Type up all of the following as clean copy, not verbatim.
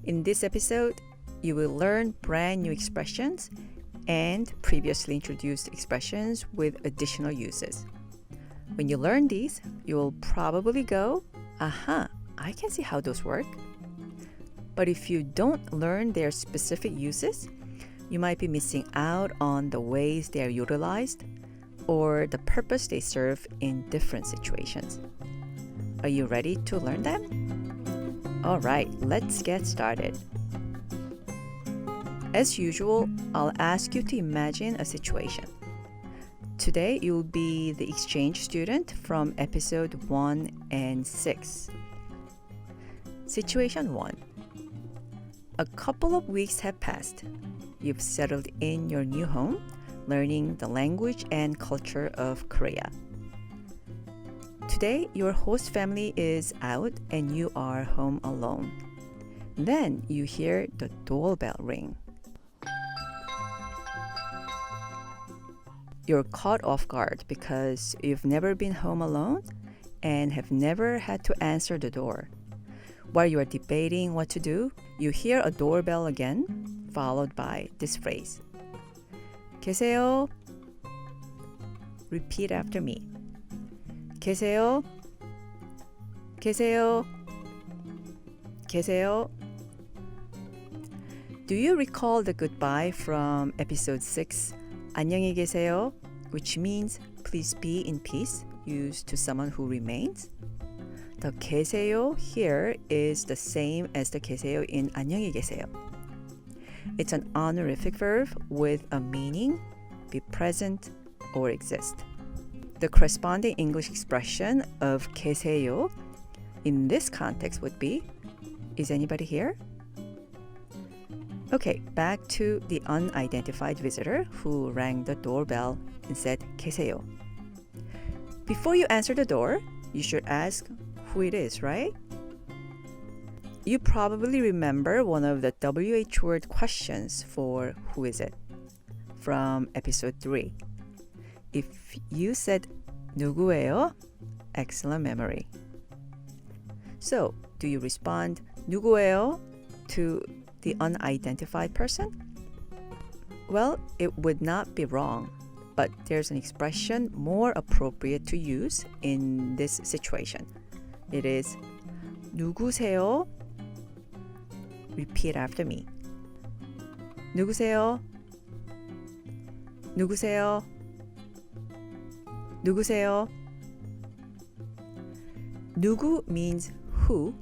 In this episode, you will learn brand new expressions and previously introduced expressions with additional uses. When you learn these, you will probably go, aha, I can see how those work. But if you don't learn their specific uses, you might be missing out on the ways they are utilized or the purpose they serve in different situations. Are you ready to learn them? All right, let's get started. As usual, I'll ask you to imagine a situation. Today, you'll be the exchange student from episode 1 and 6. Situation 1. A couple of weeks have passed. You've settled in your new home, learning the language and culture of Korea. Today, your host family is out and you are home alone. Then you hear the doorbell ring. You're caught off guard because you've never been home alone and have never had to answer the door. While you are debating what to do, you hear a doorbell again, followed by this phrase. 계세요? Repeat after me. 계세요? 계세요? 계세요? Do you recall the goodbye from episode 6, 안녕히 계세요, which means please be in peace, used to someone who remains? The 계세요 here is the same as the 계세요 in 안녕히 계세요. It's an honorific verb with a meaning, be present, or exist. The corresponding English expression of 계세요 in this context would be, is anybody here? Okay, back to the unidentified visitor who rang the doorbell and said 계세요. Before you answer the door, you should ask who it is, right? You probably remember one of the WH word questions for who is it from episode 3. If you said 누구예요? Excellent memory. So, do you respond 누구예요 to the unidentified person? Well, it would not be wrong, but there's an expression more appropriate to use in this situation. It is 누구세요? Repeat after me. 누구세요? 누구세요? 누구세요? 누구 means who,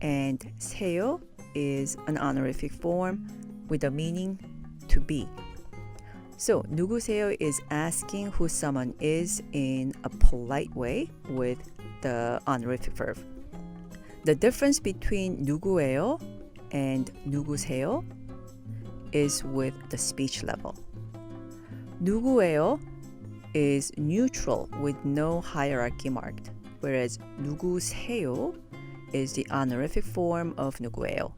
and 세요 is an honorific form with a meaning to be. So, 누구세요 is asking who someone is in a polite way with the honorific verb. The difference between 누구예요 and 누구세요 is with the speech level. 누구예요 is neutral with no hierarchy marked, whereas 누구세요 is the honorific form of 누구예요.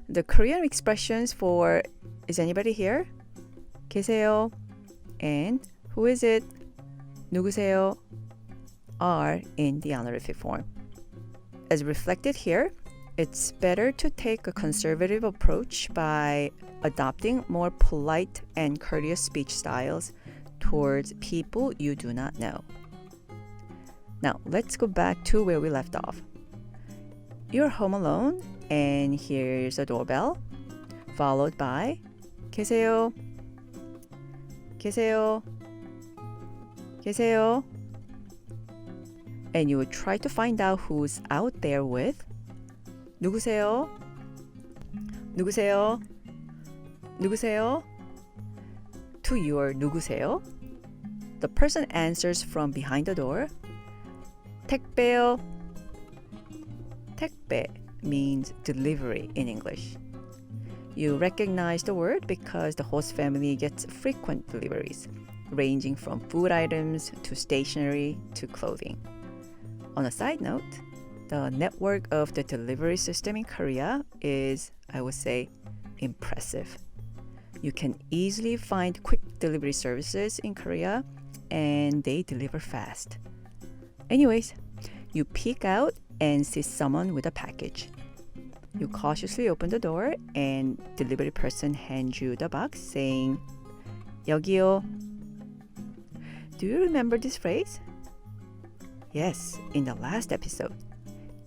The Korean expressions for is anybody here? 계세요 and who is it? 누구세요 are in the honorific form. As reflected here, it's better to take a conservative approach by adopting more polite and courteous speech styles towards people you do not know. Now, let's go back to where we left off. You're home alone, and here's a doorbell, followed by 계세요, 계세요, 계세요. And you would try to find out who's out there with 누구세요? 누구세요? 누구세요? To your 누구세요, the person answers from behind the door. 택배요. 택배 means delivery in English. You recognize the word because the host family gets frequent deliveries, ranging from food items to stationery to clothing. On a side note, the network of the delivery system in Korea is, I would say, impressive. You can easily find quick delivery services in Korea and they deliver fast. Anyways, you peek out and see someone with a package. You cautiously open the door and delivery person hands you the box saying 여기요. Do you remember this phrase? Yes, in the last episode,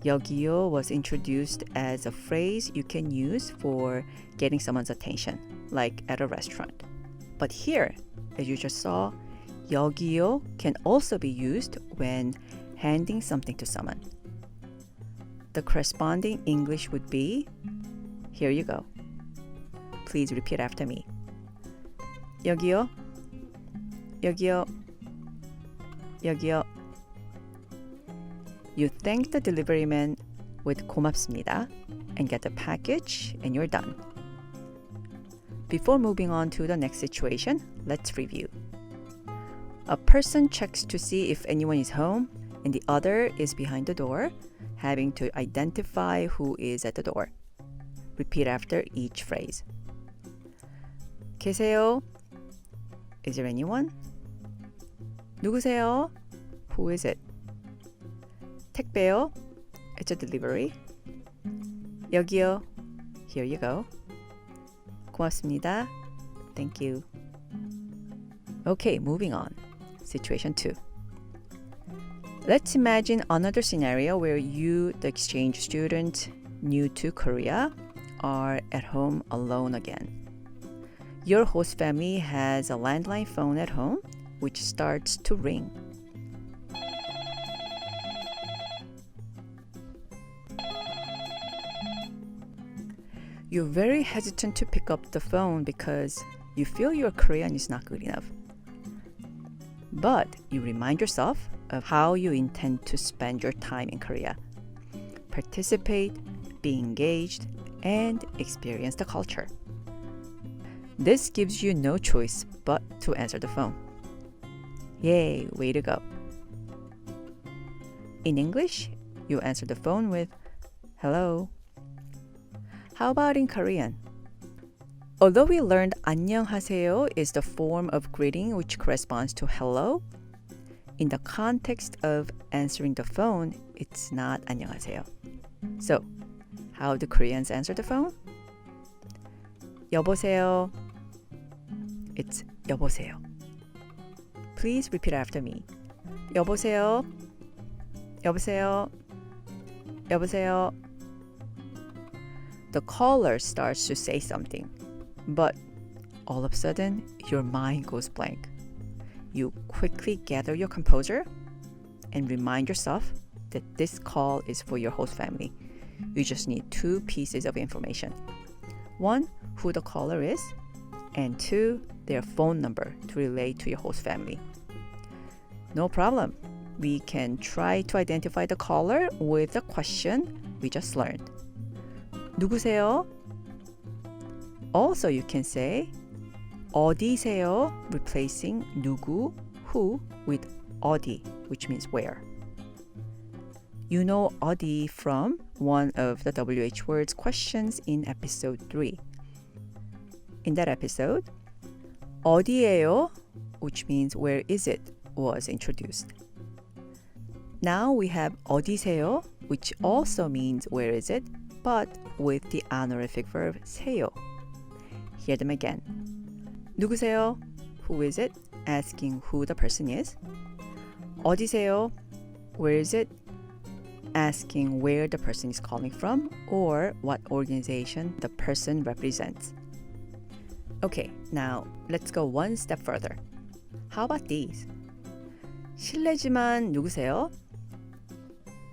여기요 was introduced as a phrase you can use for getting someone's attention, like at a restaurant. But here, as you just saw, 여기요 can also be used when handing something to someone. The corresponding English would be, here you go. Please repeat after me. 여기요, 여기요, 여기요. You thank the deliveryman with 고맙습니다 and get the package and you're done. Before moving on to the next situation, let's review. A person checks to see if anyone is home and the other is behind the door, having to identify who is at the door. Repeat after each phrase. 계세요? Is there anyone? 누구세요? Who is it? 택배요? It's a delivery. 여기요. Here you go. 고맙습니다. Thank you. Okay, moving on. Situation 2. Let's imagine another scenario where you, the exchange student, new to Korea, are at home alone again. Your host family has a landline phone at home, which starts to ring. You're very hesitant to pick up the phone because you feel your Korean is not good enough. But you remind yourself of how you intend to spend your time in Korea. Participate, be engaged, and experience the culture. This gives you no choice but to answer the phone. Yay, way to go. In English, you answer the phone with hello. How about in Korean? Although we learned 안녕하세요 is the form of greeting which corresponds to hello, in the context of answering the phone, it's not 안녕하세요. So, how do Koreans answer the phone? 여보세요. It's 여보세요. Please repeat after me. 여보세요. 여보세요. 여보세요. The caller starts to say something, but all of a sudden, your mind goes blank. You quickly gather your composure and remind yourself that this call is for your host family. You just need 2 pieces of information. 1, who the caller is, and 2, their phone number to relay to your host family. No problem. We can try to identify the caller with the question we just learned. 누구세요? Also, you can say 어디세요, replacing 누구, who with 어디, which means where. You know 어디 from one of the WH words questions in episode 3. In that episode, 어디예요, which means where is it, was introduced. Now we have 어디세요, which also means where is it, but with the honorific verb 세요. Hear them again. 누구세요? Who is it? Asking who the person is. 어디세요? Where is it? Asking where the person is calling from or what organization the person represents. Okay, now let's go one step further. How about these? 실례지만 누구세요?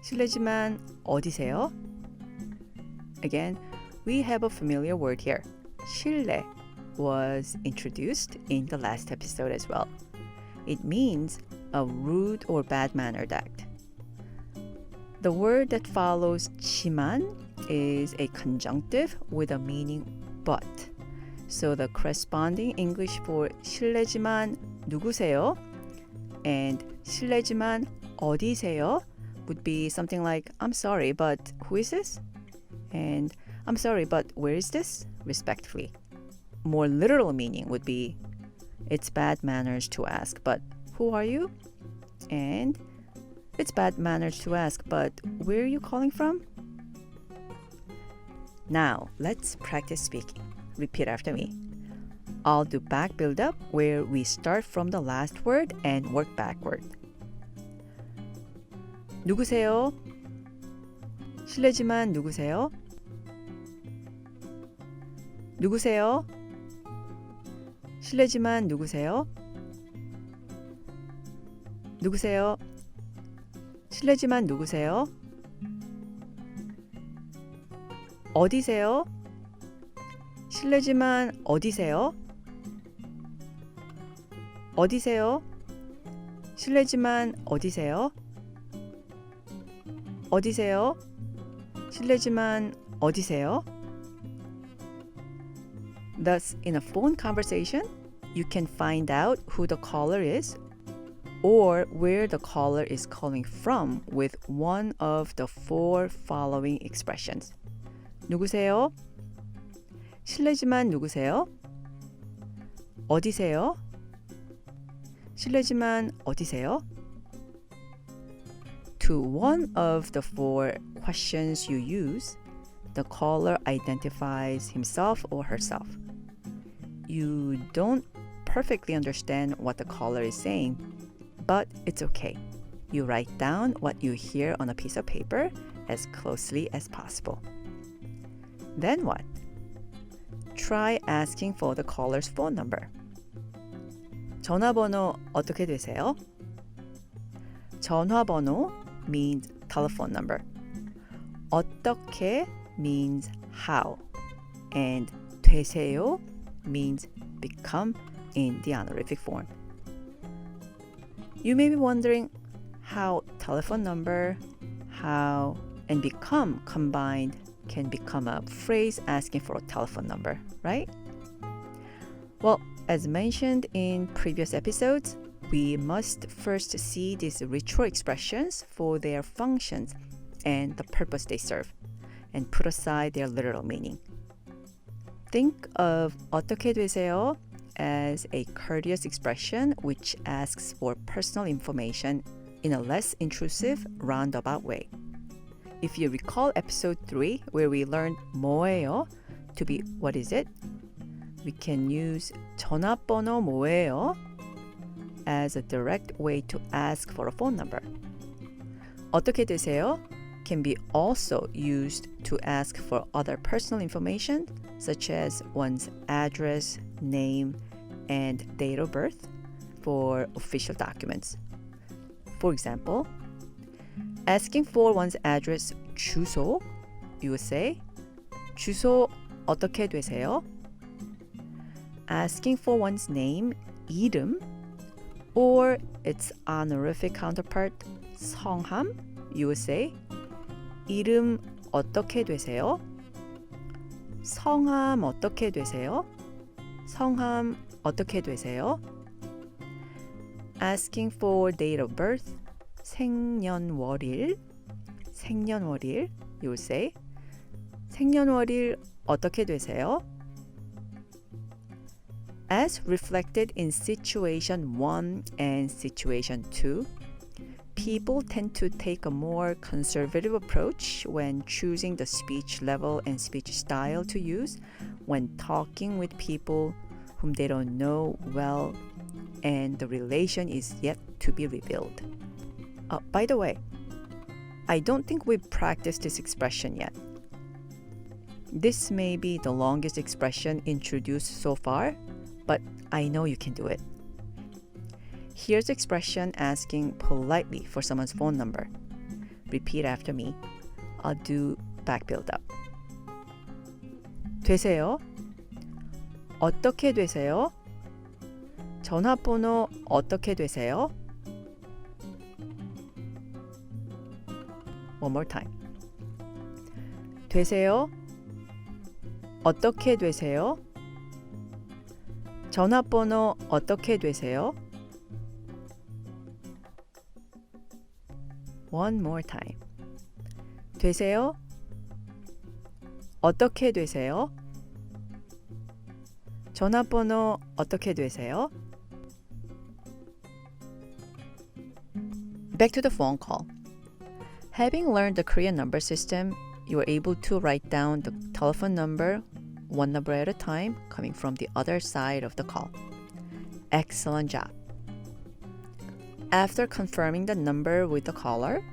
실례지만 어디세요? Again, we have a familiar word here. 실례 was introduced in the last episode as well. It means a rude or bad-mannered act. The word that follows 지만 is a conjunctive with a meaning but. So the corresponding English for 실례지만 누구세요 and 실례지만 어디세요 would be something like I'm sorry, but who is this? And I'm sorry, but where is this? Respectfully. More literal meaning would be it's bad manners to ask, but who are you? And it's bad manners to ask, but where are you calling from? Now, let's practice speaking. Repeat after me. I'll do back build-up where we start from the last word and work backward. 누구세요? 실례지만 누구세요? 누구세요? 실례지만 누구세요? 누구세요? 실례지만 누구세요? 어디세요? 실례지만 어디세요? 어디세요? 실례지만 어디세요? 어디세요? 실례지만 어디세요? Thus, in a phone conversation, you can find out who the caller is or where the caller is calling from with one of the four following expressions. 누구세요? 실례지만 누구세요? 어디세요? 실례지만 어디세요? To one of the four questions you use, the caller identifies himself or herself. You don't perfectly understand what the caller is saying, but it's okay. You write down what you hear on a piece of paper as closely as possible. Then what? Try asking for the caller's phone number. 전화번호 어떻게 되세요? 전화번호 means telephone number. 어떻게 means how. And 되세요 means become in the honorific form. You may be wondering how telephone number, how, and become combined can become a phrase asking for a telephone number, right? Well, as mentioned in previous episodes, we must first see these ritual expressions for their functions and the purpose they serve, and put aside their literal meaning. Think of 어떻게 되세요 as a courteous expression which asks for personal information in a less intrusive, roundabout way. If you recall episode 3 where we learned 뭐예요 to be what is it, we can use 전화번호 뭐예요 as a direct way to ask for a phone number. 어떻게 되세요 can be also used to ask for other personal information such as one's address, name, and date of birth for official documents. For example, asking for one's address 주소, you would say 주소 어떻게 되세요? Asking for one's name, 이름, or its honorific counterpart, 성함, you would say 이름 어떻게 되세요? 성함 어떻게 되세요? 성함 어떻게 되세요? Asking for date of birth, 생년월일, 생년월일, you would say 생년월일 어떻게 되세요? As reflected in situation 1 and situation 2, people tend to take a more conservative approach when choosing the speech level and speech style to use when talking with people whom they don't know well and the relation is yet to be revealed. By the way, I don't think we've practiced this expression yet. This may be the longest expression introduced so far, but I know you can do it. Here's the expression asking politely for someone's phone number. Repeat after me. I'll do back build up. 되세요? 어떻게 되세요? 전화번호 어떻게 되세요? One more time. 되세요? 어떻게 되세요? 전화번호 어떻게 되세요? One more time. 되세요? 어떻게 되세요? 전화번호 어떻게 되세요? Back to the phone call. Having learned the Korean number system, you are able to write down the telephone number, one number at a time, coming from the other side of the call. Excellent job. After confirming the number with the caller,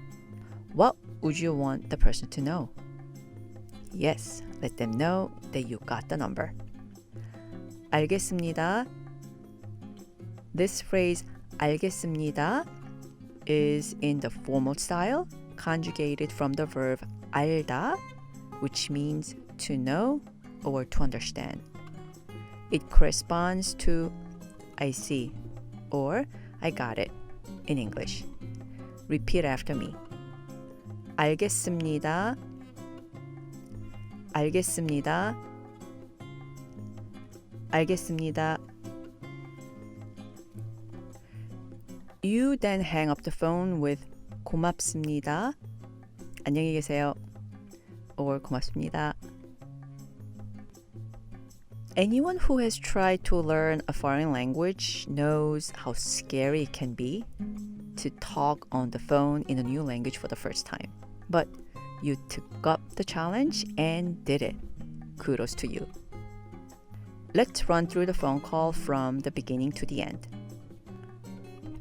what would you want the person to know? Yes, let them know that you got the number. 알겠습니다. This phrase 알겠습니다 is in the formal style, conjugated from the verb 알다, which means to know or to understand. It corresponds to I see or I got it in English. Repeat after me. 알겠습니다. 알겠습니다. 알겠습니다. You then hang up the phone with 고맙습니다. 안녕히 계세요. Or 고맙습니다. Anyone who has tried to learn a foreign language knows how scary it can be to talk on the phone in a new language for the first time. But you took up the challenge and did it. Kudos to you. Let's run through the phone call from the beginning to the end.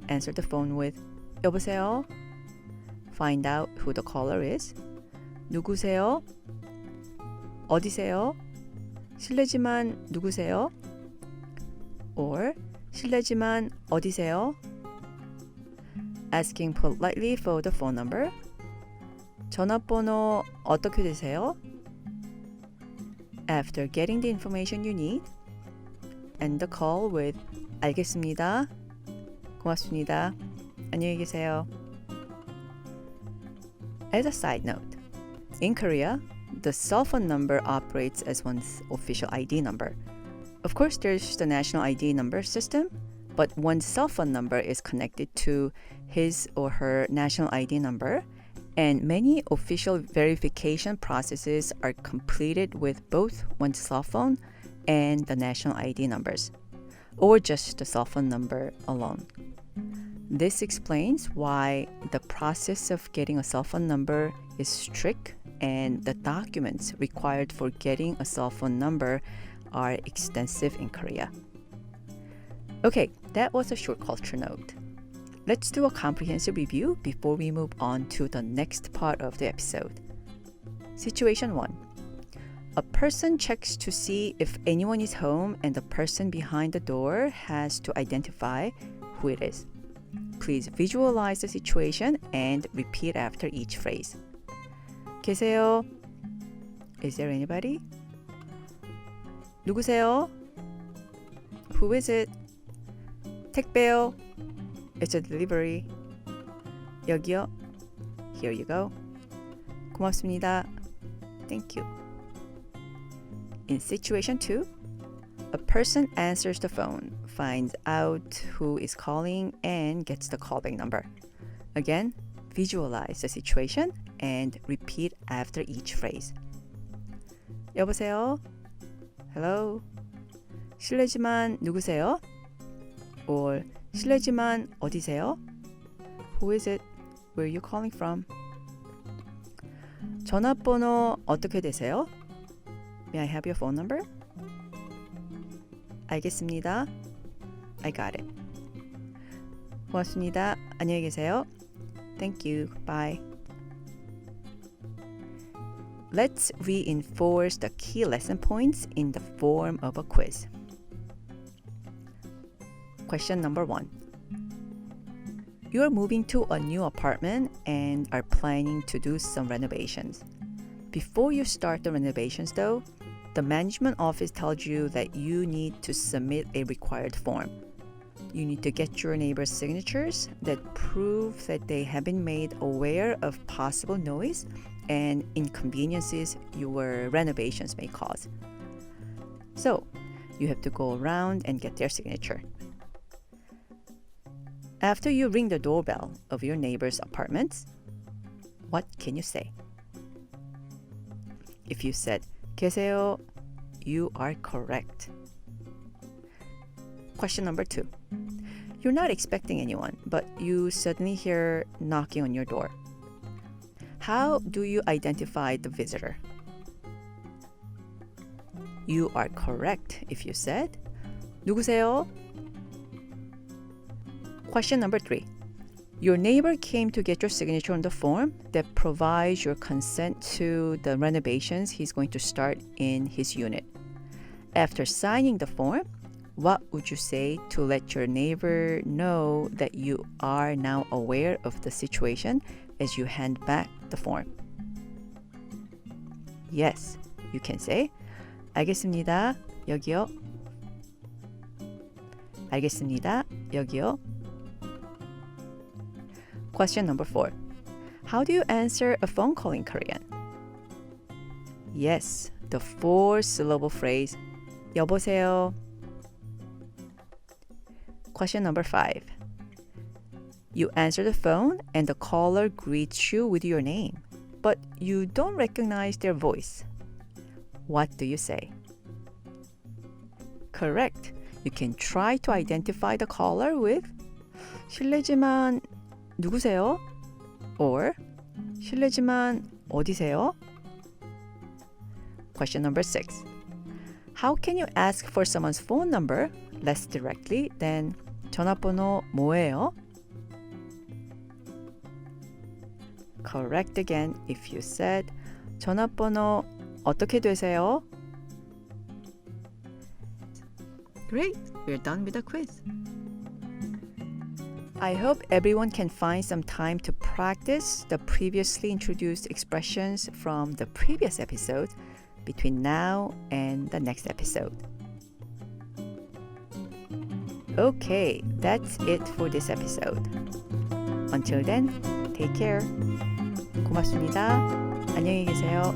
Answer the phone with 여보세요. Find out who the caller is. 누구세요? 어디세요? 실례지만 누구세요? Or 실례지만 어디세요? Asking politely for the phone number. 전화번호 어떻게 되세요? After getting the information you need, end the call with 알겠습니다. 고맙습니다. 안녕히 계세요. As a side note, in Korea, the cell phone number operates as one's official ID number. Of course, there's the national ID number system, but one's cell phone number is connected to his or her national ID number, and many official verification processes are completed with both one's cell phone and the national ID numbers, or just the cell phone number alone. This explains why the process of getting a cell phone number is strict and the documents required for getting a cell phone number are extensive in Korea. Okay, that was a short culture note. Let's do a comprehensive review before we move on to the next part of the episode. Situation 1. A person checks to see if anyone is home and the person behind the door has to identify who it is. Please visualize the situation and repeat after each phrase. 계세요? Is there anybody? 누구세요? Who is it? 택배요? It's a delivery. 여기요? Here you go. 고맙습니다. Thank you. In situation 2, a person answers the phone, finds out who is calling, and gets the callback number. Again, visualize the situation and repeat after each phrase. 여보세요? Hello? 실례지만 누구세요? Or 실례지만 어디세요? Who is it? Where are you calling from? 전화번호 어떻게 되세요? May I have your phone number? 알겠습니다. I got it. 고맙습니다. 안녕히 계세요. Thank you. Bye. Let's reinforce the key lesson points in the form of a quiz. Question number 1. You are moving to a new apartment and are planning to do some renovations. Before you start the renovations though, the management office tells you that you need to submit a required form. You need to get your neighbors' signatures that prove that they have been made aware of possible noise and inconveniences your renovations may cause. So, you have to go around and get their signature. After you ring the doorbell of your neighbor's apartments, what can you say? If you said, 계세요, you are correct. Question number 2. You're not expecting anyone, but you suddenly hear knocking on your door. How do you identify the visitor? You are correct if you said 누구세요? Question number 3. Your neighbor came to get your signature on the form that provides your consent to the renovations he's going to start in his unit. After signing the form, what would you say to let your neighbor know that you are now aware of the situation as you hand back the form? Yes, you can say 알겠습니다. 여기요. 알겠습니다. 여기요. Question number 4. How do you answer a phone call in Korean? Yes, the 4-syllable phrase 여보세요. Question number 5. You answer the phone and the caller greets you with your name, but you don't recognize their voice. What do you say? Correct. You can try to identify the caller with 실례지만 누구세요? Or 실례지만 어디세요? Question number 6. How can you ask for someone's phone number less directly than 전화번호 뭐예요? Correct again if you said 전화번호 어떻게 되세요? Great, we're done with the quiz. I hope everyone can find some time to practice the previously introduced expressions from the previous episode between now and the next episode. Okay, that's it for this episode. Until then, take care. 고맙습니다. 안녕히 계세요.